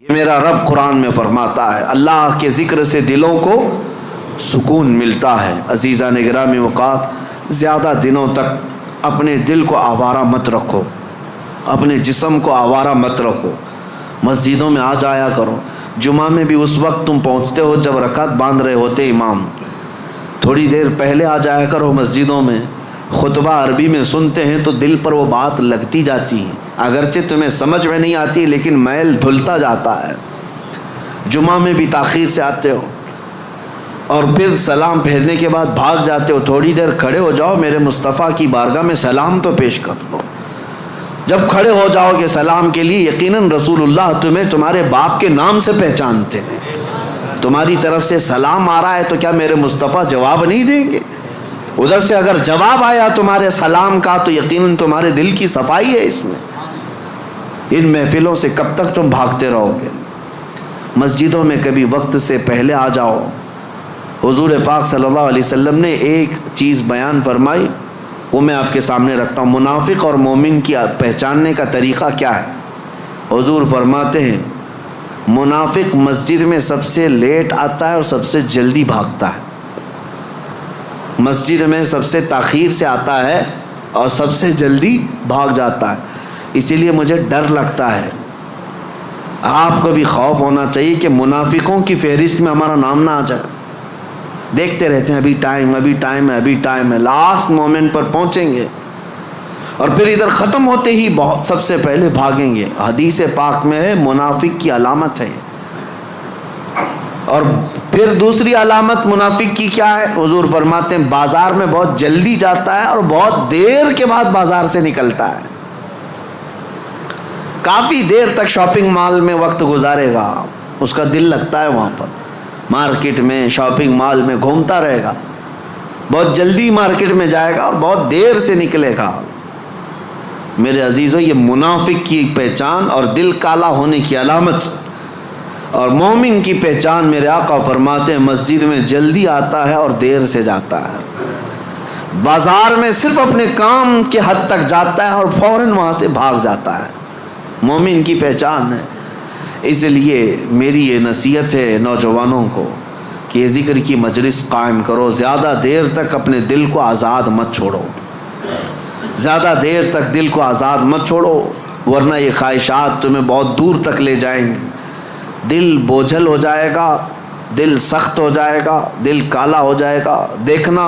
یہ میرا رب قرآن میں فرماتا ہے اللہ کے ذکر سے دلوں کو سکون ملتا ہے۔ عزیزان گرامی وقار، زیادہ دنوں تک اپنے دل کو آوارہ مت رکھو، اپنے جسم کو آوارہ مت رکھو۔ مسجدوں میں آ جایا کرو، جمعہ میں بھی اس وقت تم پہنچتے ہو جب رکعت باندھ رہے ہوتے امام، تھوڑی دیر پہلے آ جایا کرو مسجدوں میں۔ خطبہ عربی میں سنتے ہیں تو دل پر وہ بات لگتی جاتی ہے، اگرچہ تمہیں سمجھ میں نہیں آتی لیکن میل دھلتا جاتا ہے۔ جمعہ میں بھی تاخیر سے آتے ہو اور پھر سلام پھیرنے کے بعد بھاگ جاتے ہو، تھوڑی دیر کھڑے ہو جاؤ، میرے مصطفیٰ کی بارگاہ میں سلام تو پیش کر لو۔ جب کھڑے ہو جاؤ گے سلام کے لیے، یقیناً رسول اللہ تمہیں تمہارے باپ کے نام سے پہچانتے ہیں۔ تمہاری طرف سے سلام آ رہا ہے تو کیا میرے مصطفیٰ جواب نہیں دیں گے؟ ادھر سے اگر جواب آیا تمہارے سلام کا تو یقیناً تمہارے دل کی صفائی ہے اس میں۔ ان محفلوں سے کب تک تم بھاگتے رہو گے؟ مسجدوں میں کبھی وقت سے پہلے آ جاؤ۔ حضور پاک صلی اللہ علیہ وسلم نے ایک چیز بیان فرمائی، وہ میں آپ کے سامنے رکھتا ہوں۔ منافق اور مومن کی پہچاننے کا طریقہ کیا ہے؟ حضور فرماتے ہیں منافق مسجد میں سب سے لیٹ آتا ہے اور سب سے جلدی بھاگتا ہے، مسجد میں سب سے تاخیر سے آتا ہے اور سب سے جلدی بھاگ جاتا ہے۔ اسی لیے مجھے ڈر لگتا ہے، آپ کو بھی خوف ہونا چاہیے کہ منافقوں کی فہرست میں ہمارا نام نہ آ جائے۔ دیکھتے رہتے ہیں ابھی ٹائم ہے، ابھی ٹائم ہے، لاسٹ مومنٹ پر پہنچیں گے اور پھر ادھر ختم ہوتے ہی بہت سب سے پہلے بھاگیں گے۔ حدیث پاک میں ہے منافق کی علامت ہے۔ اور پھر دوسری علامت منافق کی کیا ہے؟ حضور فرماتے ہیں بازار میں بہت جلدی جاتا ہے اور بہت دیر کے بعد بازار سے نکلتا ہے، کافی دیر تک شاپنگ مال میں وقت گزارے گا، اس کا دل لگتا ہے وہاں پر، مارکیٹ میں شاپنگ مال میں گھومتا رہے گا، بہت جلدی مارکیٹ میں جائے گا اور بہت دیر سے نکلے گا۔ میرے عزیزو، یہ منافق کی پہچان اور دل کالا ہونے کی علامت، اور مومن کی پہچان میرے آقا فرماتے ہیں مسجد میں جلدی آتا ہے اور دیر سے جاتا ہے، بازار میں صرف اپنے کام کے حد تک جاتا ہے اور فوراً وہاں سے بھاگ جاتا ہے، مومن کی پہچان ہے۔ اس لیے میری یہ نصیحت ہے نوجوانوں کو کہ یہ ذکر کی مجلس قائم کرو، زیادہ دیر تک اپنے دل کو آزاد مت چھوڑو، زیادہ دیر تک دل کو آزاد مت چھوڑو، ورنہ یہ خواہشات تمہیں بہت دور تک لے جائیں گے، دل بوجھل ہو جائے گا، دل سخت ہو جائے گا، دل کالا ہو جائے گا۔ دیکھنا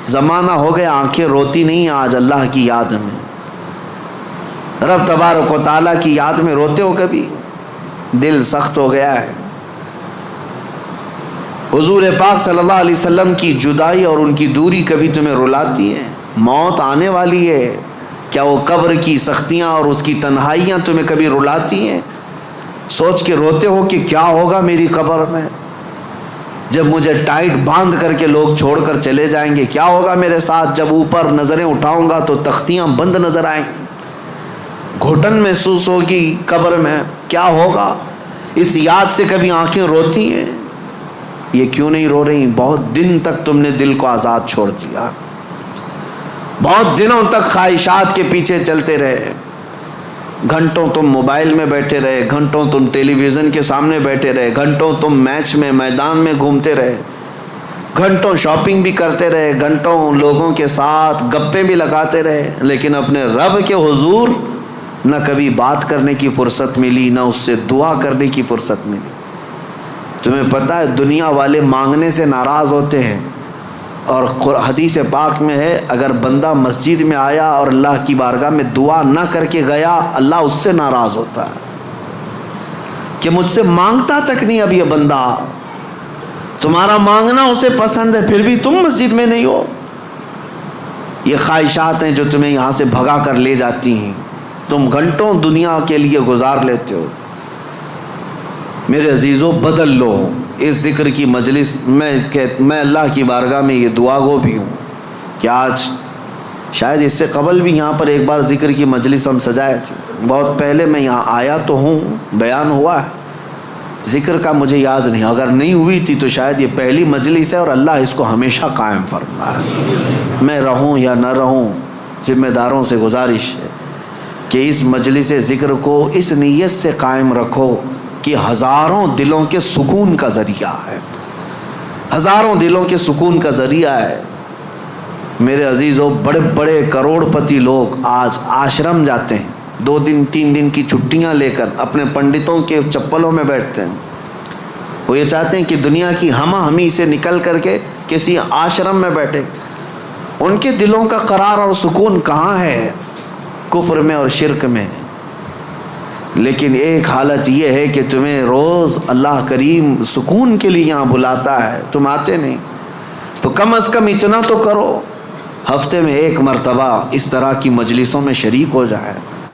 زمانہ ہو گیا آنکھیں روتی نہیں آج اللہ کی یاد میں، رب تبارک و تعالیٰ کی یاد میں روتے ہو کبھی؟ دل سخت ہو گیا ہے۔ حضور پاک صلی اللہ علیہ وسلم کی جدائی اور ان کی دوری کبھی تمہیں رلاتی ہے؟ موت آنے والی ہے، کیا وہ قبر کی سختیاں اور اس کی تنہائیاں تمہیں کبھی رلاتی ہیں؟ سوچ کے روتے ہو کہ کیا ہوگا میری قبر میں جب مجھے ٹائٹ باندھ کر کے لوگ چھوڑ کر چلے جائیں گے؟ کیا ہوگا میرے ساتھ جب اوپر نظریں اٹھاؤں گا تو تختیاں بند نظر آئیں گی، گھٹن محسوس ہوگی قبر میں؟ کیا ہوگا؟ اس یاد سے کبھی آنکھیں روتی ہیں؟ یہ کیوں نہیں رو رہی؟ بہت دن تک تم نے دل کو آزاد چھوڑ دیا، بہت دنوں تک خواہشات کے پیچھے چلتے رہے، گھنٹوں تم موبائل میں بیٹھے رہے، گھنٹوں تم ٹیلی ویژن کے سامنے بیٹھے رہے، گھنٹوں تم میچ میں میدان میں گھومتے رہے، گھنٹوں شاپنگ بھی کرتے رہے، گھنٹوں لوگوں کے ساتھ گپیں بھی لگاتے رہے، لیکن اپنے رب کے حضور نہ کبھی بات کرنے کی فرصت ملی، نہ اس سے دعا کرنے کی فرصت ملی۔ تمہیں پتہ ہے دنیا والے مانگنے سے ناراض ہوتے ہیں، اور حدیث پاک میں ہے اگر بندہ مسجد میں آیا اور اللہ کی بارگاہ میں دعا نہ کر کے گیا، اللہ اس سے ناراض ہوتا ہے کہ مجھ سے مانگتا تک نہیں اب یہ بندہ، تمہارا مانگنا اسے پسند ہے پھر بھی تم مسجد میں نہیں ہو۔ یہ خواہشات ہیں جو تمہیں یہاں سے بھگا کر لے جاتی ہیں، تم گھنٹوں دنیا کے لیے گزار لیتے ہو۔ میرے عزیزو، بدل لو اس ذکر کی مجلس میں اللہ کی بارگاہ میں یہ دعا گو بھی ہوں کہ آج شاید اس سے قبل بھی یہاں پر ایک بار ذکر کی مجلس ہم سجائے تھے، بہت پہلے میں یہاں آیا تو ہوں، بیان ہوا ہے، ذکر کا مجھے یاد نہیں، اگر نہیں ہوئی تھی تو شاید یہ پہلی مجلس ہے، اور اللہ اس کو ہمیشہ قائم فرمائے۔ میں رہوں یا نہ رہوں، ذمہ داروں سے گزارش ہے کہ اس مجلس ذکر کو اس نیت سے قائم رکھو کہ ہزاروں دلوں کے سکون کا ذریعہ ہے، ہزاروں دلوں کے سکون کا ذریعہ ہے۔ میرے عزیزوں، بڑے بڑے کروڑ پتی لوگ آج آشرم جاتے ہیں، 2 دن 3 دن کی چھٹیاں لے کر اپنے پنڈتوں کے چپلوں میں بیٹھتے ہیں۔ وہ یہ چاہتے ہیں کہ دنیا کی ہمہ ہمی سے نکل کر کے کسی آشرم میں بیٹھے۔ ان کے دلوں کا قرار اور سکون کہاں ہے؟ کفر میں اور شرک میں۔ لیکن ایک حالت یہ ہے کہ تمہیں روز اللہ کریم سکون کے لیے یہاں بلاتا ہے، تم آتے نہیں، تو کم از کم اتنا تو کرو، ہفتے میں 1 مرتبہ اس طرح کی مجلسوں میں شریک ہو جائے۔